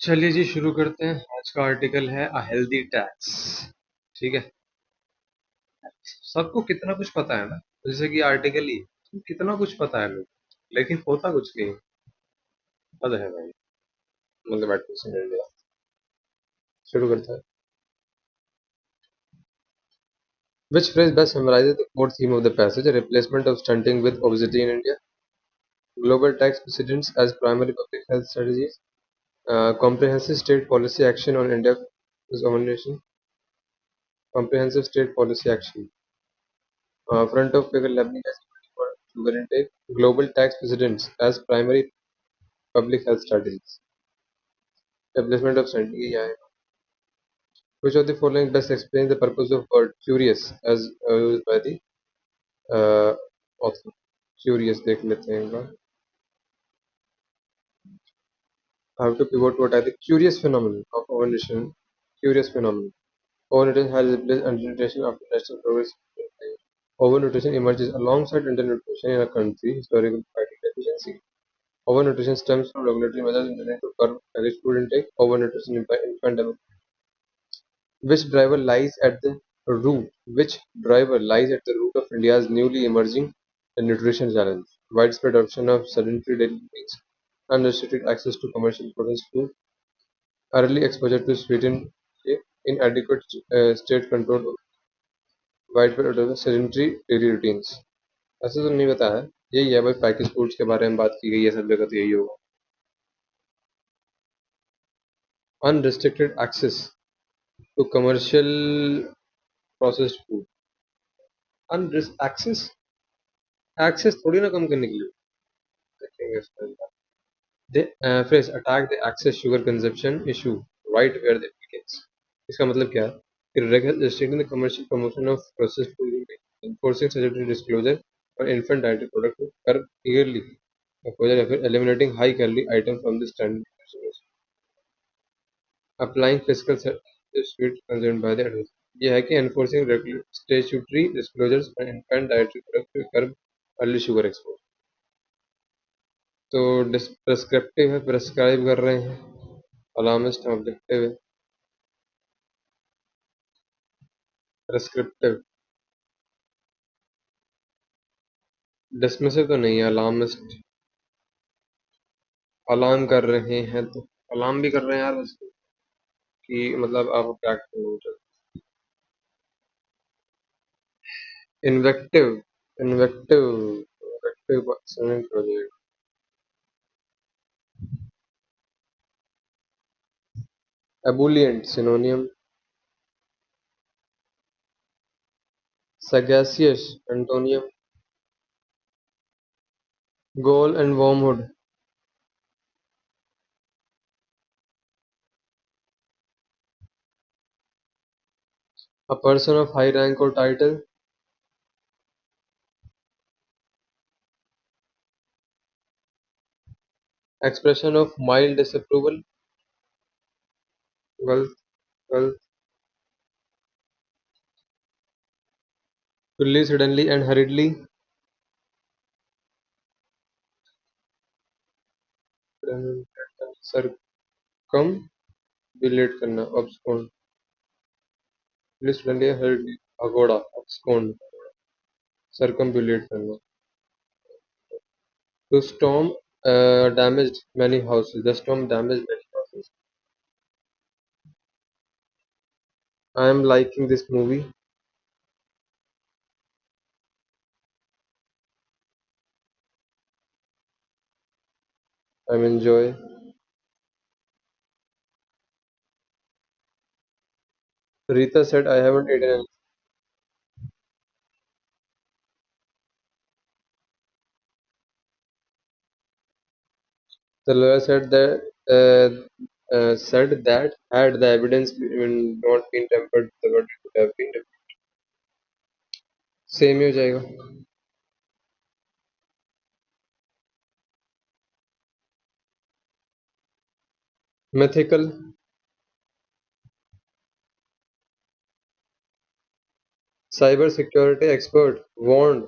चलिए जी शुरू करते हैं। आज का आर्टिकल है अ हेल्दी टैक्स। ठीक है। सबको कितना कुछ पता है ना। जैसे कि आर्टिकल ही कितना कुछ पता है लोग, लेकिन होता कुछ नहीं। पता है भाई। मतलब एडमिशन इंडिया शुरू करता है। Which phrase best summarizes the core theme of the passage? A replacement of stunting with obesity in India, global tax precedents as primary public health strategies, comprehensive state policy action on India's domination, comprehensive state policy action. Front of figure leveling as for sugar intake, global tax precedents as primary public health strategies. Establishment of scientific AI. Which of the following best explains the purpose of word curious as used by the author? Curious देख लेते हैं एक बार. How to pivot what are the curious phenomenon of overnutrition? Curious phenomenon. Overnutrition has replaced undernutrition after national progress. Overnutrition emerges alongside undernutrition in a country historically fighting deficiency. Overnutrition stems from regulatory measures intended to curb sluggish food intake. Overnutrition impacts infant development. Which driver lies at the root of India's newly emerging nutrition challenge? Widespread adoption of sedentary daily routines, unrestricted access to commercial processed food, early exposure to sweetened sugar, inadequate state control, widespread adoption of sedentary daily routines. ऐसे तो नहीं बताया है। यही है भाई, package foods के बारे में बात की गई है, सब जगह तो यही होगा। Unrestricted access to commercial processed food. Access access थोड़ी ना कम करने के लिए देखेंगे इसका। The phrase attack the excess sugar consumption issue right where it begins. इसका मतलब क्या है कि restricting the commercial promotion of processed food, enforcing statutory disclosure on infant dietary product to curb yearly exposure या फिर eliminating high calorie item from the standard nutrition list. Applying fiscal sweet consumed by the adults. ये है कि enforcing statutory disclosures on infant dietary product to curb early sugar exposure. तो prescriptive है, prescribe कर रहे हैं। अलार्मिस्ट है, objective है। प्रेस्क्रिप्टिव डिसमिसिव तो नहीं है। अलार्मिस्ट अलार्म कर रहे हैं, तो अलार्म भी कर रहे हैं यार उसको कि मतलब आप क्या करें। Invective invective invective project. Ebullient synonym. Sagacious antonym. Gall and wormwood. A person of high rank और title. Expression of mild disapproval. wealth wealth to leave suddenly and hurriedly। circumambulate करना। abscond List suddenly and hurriedly। pagoda abscond circumambulate करना। to storm damaged many houses। the storm damaged many houses। I am liking this movie। I'm enjoy। Rita said I haven't eaten anything। the lawyer said that had the evidence not been tempered the verdict would have been different। Same ही हो जाएगा। mythical cybersecurity expert warned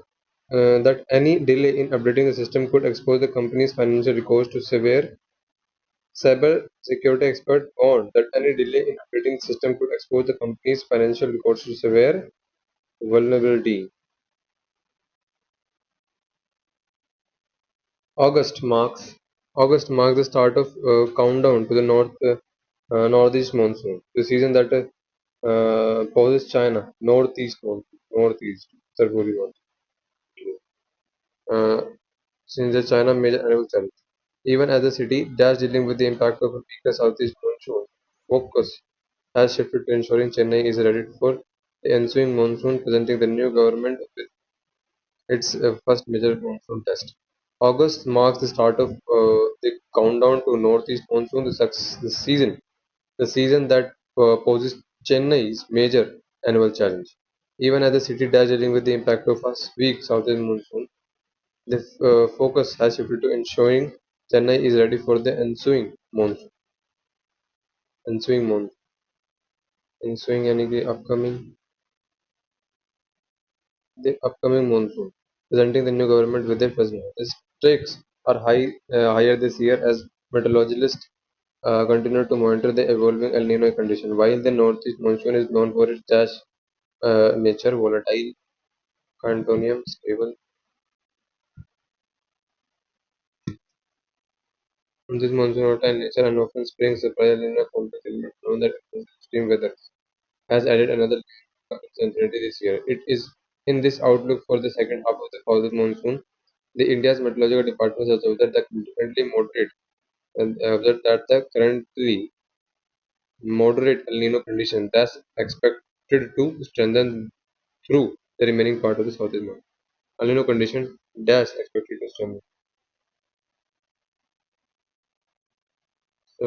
that any delay in updating the system could expose the company's financial recourse to severe Cyber security experts warned that any delay in updating the system could expose the company's financial records to severe vulnerability. August marks August marks the start of countdown to the northeast monsoon, the season that pauses China northeast Sargori monsoon. Since the China major annual challenge. Even as the city dash dealing with the impact of a weaker southeast monsoon, focus has shifted to ensuring Chennai is ready for the ensuing monsoon, presenting the new government with its first major monsoon test. August marks the start of the countdown to northeast monsoon, the season that poses Chennai's major annual challenge. Even as the city dash dealing with the impact of a weak southeast monsoon, the focus has shifted to ensuring Chennai is ready for the ensuing monsoon, ensuing यानी कि upcoming monsoon, presenting the new government with their first budget. The stakes are higher this year as meteorologists continue to monitor the evolving El Nino condition. While the northeast monsoon is known for its dash nature, volatile, continuum, stable. This monsoon volatile nature and often spring surprise El Nino complex element known that extreme weather has added another layer of uncertainty this year. It is in this outlook for the second half of the southern monsoon. The India's meteorological department has observed that currently moderate and observed that the currently moderate El Nino condition thus expected to strengthen through the remaining part of the southern monsoon. El Nino condition dash expected to strengthen. So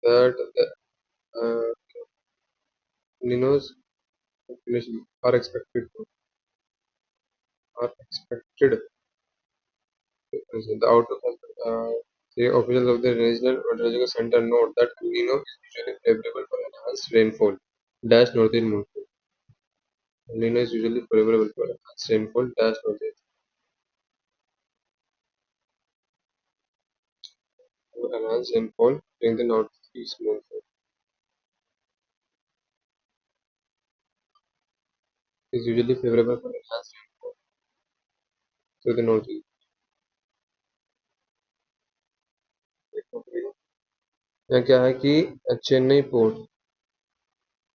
that the Ninos condition are expected. The outlook of the officials of the Regional Meteorological Center note that El Nino is usually favorable for enhanced rainfall. Dash northern monsoon. El Nino is usually favorable for enhanced rainfall. Dash northern. Enhanced rainfall during the northeast monsoon is usually favorable for enhanced rainfall to the northeast. यहाँ क्या है कि Chennai port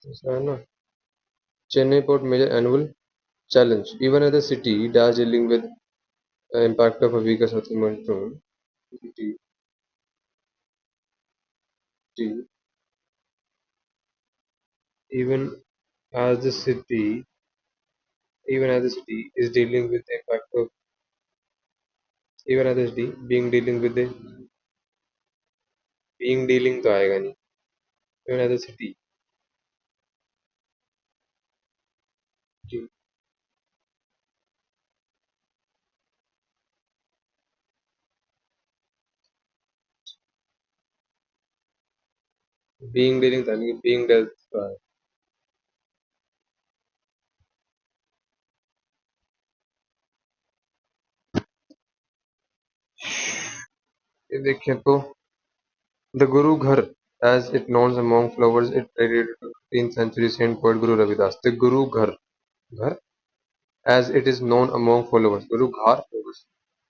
ऐसा है ना Chennai Port major annual challenge. Even as the city dash dealing with impact of a weaker southern monsoon, city, city, even as the city, even as the city is dealing with the impact of, even as the city being dealing तो आएगा नहीं. Even as the city being dealing था नहीं being dealt तो आएगा. ये देखें तो the Guru Ghar, as it known among flowers, it related to 15th century Saint poet Guru Ravidas. The Ghar, as it is known among followers, Guru Ghar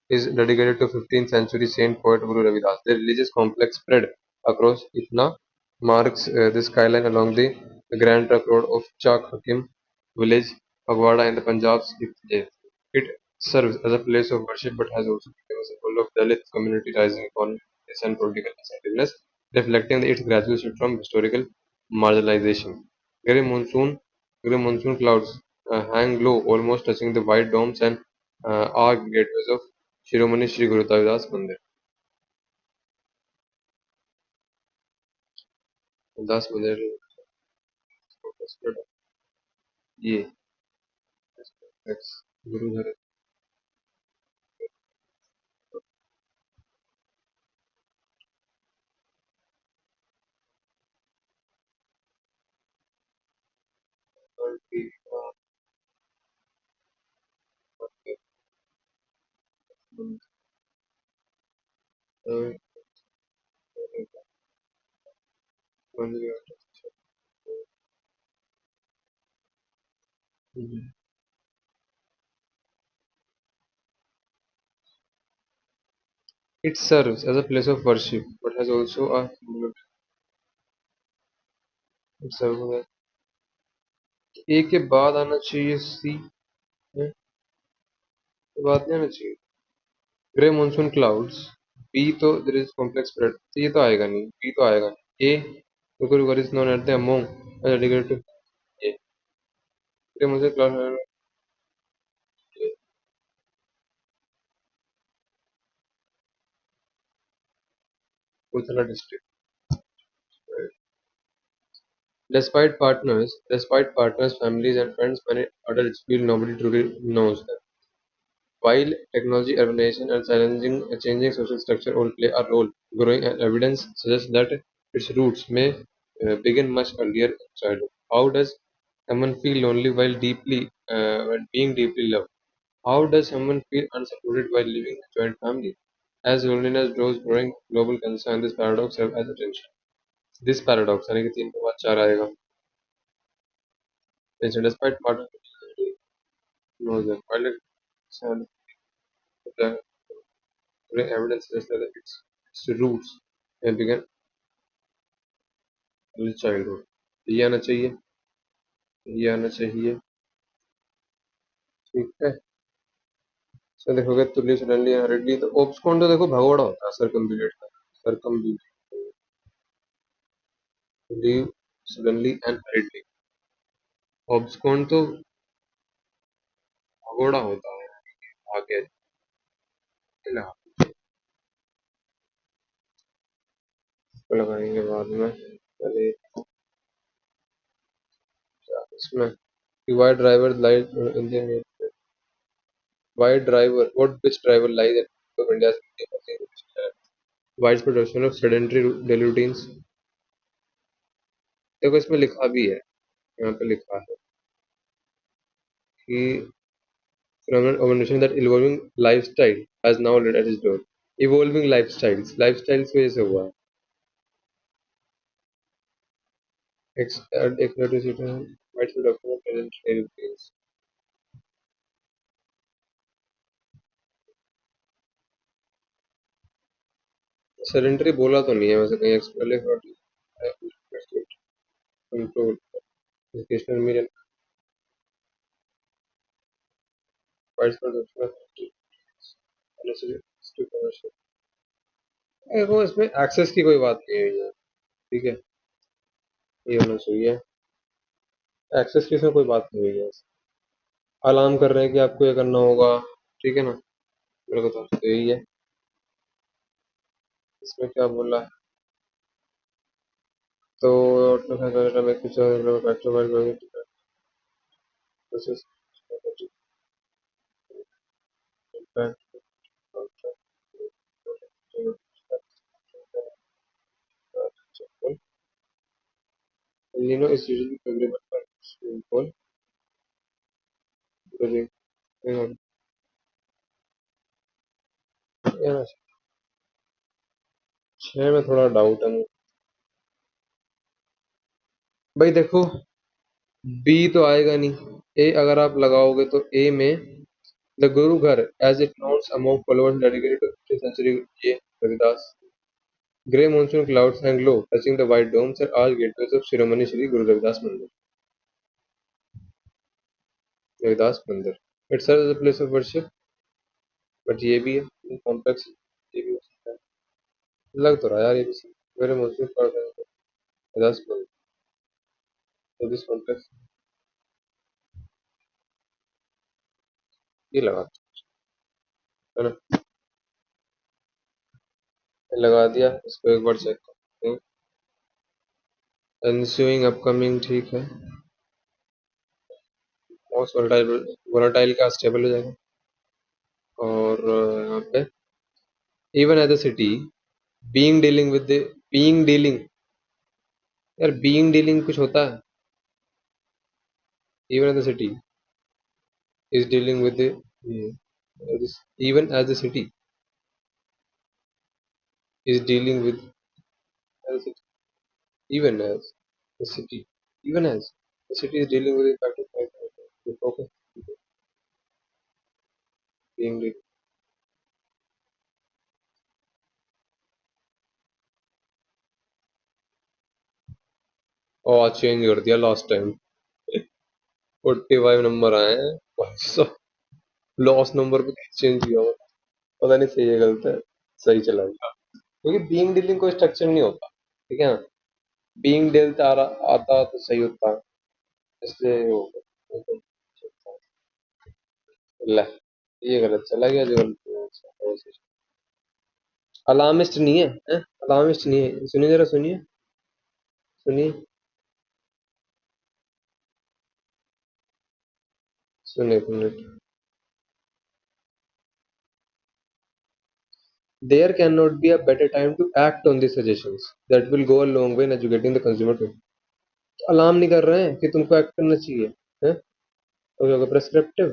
is dedicated to 15th century saint poet Guru Ravidas. The religious complex spread across Itna marks the skyline along the Grand Trunk Road of Chak Hakim village, Phagwada in the Punjab's Ifte. It serves as a place of worship but has also become a symbol of Dalit community rising economic and political assertiveness, reflecting its gradual shift from historical marginalization. Grey monsoon, grey monsoon clouds hang low, almost touching the white domes and arched gateways of शिरोमणि श्री गुरु रविदास मंदिर. दास मंदिर ये गुरुधर It serves as a place of worship, but has also a it serves as ए के बाद आना चाहिए सी के बाद नहीं आना चाहिए ग्रे मॉनसून क्लाउड्स बी तो देयर इज कॉम्प्लेक्स स्प्रेड तो ये तो आएगा नहीं बी तो आएगा नहीं ए रुको रुको is known at the among dedicated to a grey monsoon cloud उतला district despite partners families and friends many adults feel nobody truly knows them. While technology, urbanization, and changing social structure all play a role, growing evidence suggests that its roots may begin much earlier in childhood. How does someone feel lonely while being deeply loved? How does someone feel unsupported while living in a joint family? As loneliness grows, growing global concern, this paradox serves as attention. This paradox, यानी कि तीन के बाद चार आएगा. Despite partners knows them, while the evidence suggests that its roots may begin early childhood. ये आना चाहिए ये आना चाहिए ठीक है सर देखोगे तुल्य सडनली हरिडली तो ओब्सकॉन तो देखो भगोड़ा होता है सरकमबिलेट लीव सडनली एंड हरिडली ओब्सकॉन तो भगोड़ा होता है आगे लगा लगाएंगे बाद में पहले इसमें why driver lies in the why driver what which driver lies at the of India's widespread adoption of sedentary daily routines देखो इसमें लिखा भी है यहाँ पे लिखा है कि phenomenon of a nation that evolving lifestyle has now led at its door evolving lifestyles की वजह से हुआ है exploitation widespread adoption of sedentary daily routines sedentary बोला तो नहीं है वैसे कहीं control educational media widespread adoption of unnecessary commercial देखो इसमें एक्सेस की कोई बात नहीं है ठीक है ये होना चाहिए एक्सेस की इसमें कोई बात नहीं है अलार्म कर रहे हैं कि आपको ये करना होगा ठीक है ना मेरे को तो यही है इसमें क्या बोला है तो में कुछ Lino is usually favorable for rainfall during hang on यार छह में थोड़ा डाउट है मुझे भाई देखो बी तो आएगा नहीं ए अगर आप लगाओगे तो ए में the Guru Ghar as it knowns among followers dedicated to 5th century ये Ravidas grey monsoon clouds hang low touching the white domes and are gateways of Shiromani Shri Guru Ravidas Mandir it serves as a place of worship but ये भी है complex ये भी हो सकता है लग तो रहा है यार ये भी ग्रे मॉनसून क्लाउड रविदास मंदिर तो दिस कॉम्प्लेक्स ये लगा है ना लगा दिया इसको एक बार चेक करते हैं ensuing अपकमिंग ठीक है मोस्ट वोलेटाइल का स्टेबल हो जाएगा और यहाँ पे even as a city being dealing with being dealing यार बीइंग डीलिंग कुछ होता है even as a city is dealing with even as a city is dealing with even as a city even as the city is dealing with the impact of climate change okay being और change कर दिया last time. 45 number आए हैं भाई साहब। Loss number पे change किया हुआ। पता नहीं सही है गलत है। सही चला गया क्योंकि बीइंग डीलिंग कोई स्ट्रक्चर नहीं होता, ठीक है ना। बीइंग डेल्ट आ रहा आता तो सही होता, इसलिए वो ले, ये गलत चला गया जो गलत। अलार्मिस्ट नहीं है, हैं? अलार्मिस्ट नहीं है, सुनिए जरा सुनिए। सुनिए सुनिए एक minute. There cannot be a better time to act on these suggestions that will go a long way in educating the consumer to। Alarm नहीं कर रहे हैं कि तुमको एक्ट करना चाहिए, हैं? तो क्या होगा प्रेस्क्रिप्टिव।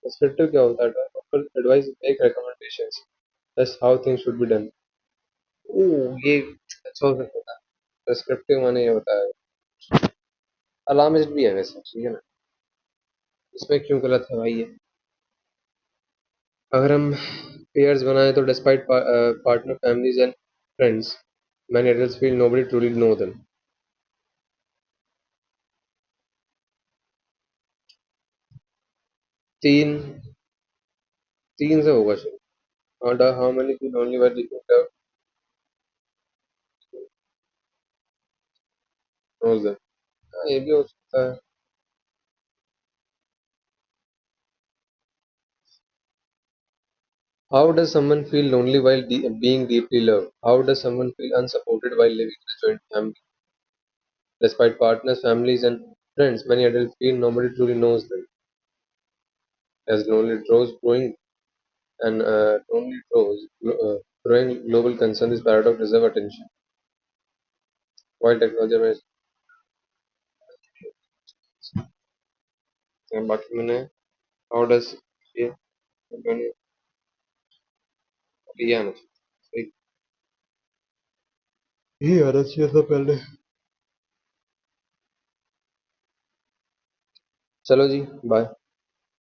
प्रेस्क्रिप्टिव क्या होता है? Offer advice, make recommendations, that's how things should be done. Oh ये अच्छा हो सकता है। प्रेस्क्रिप्टिव माने ये होता है। अलार्मिस्ट भी है वैसे, ठीक है ना। इसमें क्यों गलत है भाई ये? अगर हम पेयर्स बनाए तो despite partner families and friends many adults feel nobody truly know them। तीन, तीन से होगा शायद। how many feel only while looking out knows them। हाँ, ये भी हो सकता है। How does someone feel lonely while being deeply loved? How does someone feel unsupported while living in a joint family? Despite partners, families, and friends, many adults feel nobody truly knows them. As lonely draws growing and lonely draws growing global concern, this paradox deserve attention. While technology may बाकी मैंने how does ये मैंने लिया ना सही। ये आना चाहिए था पहले। चलो जी, बाय।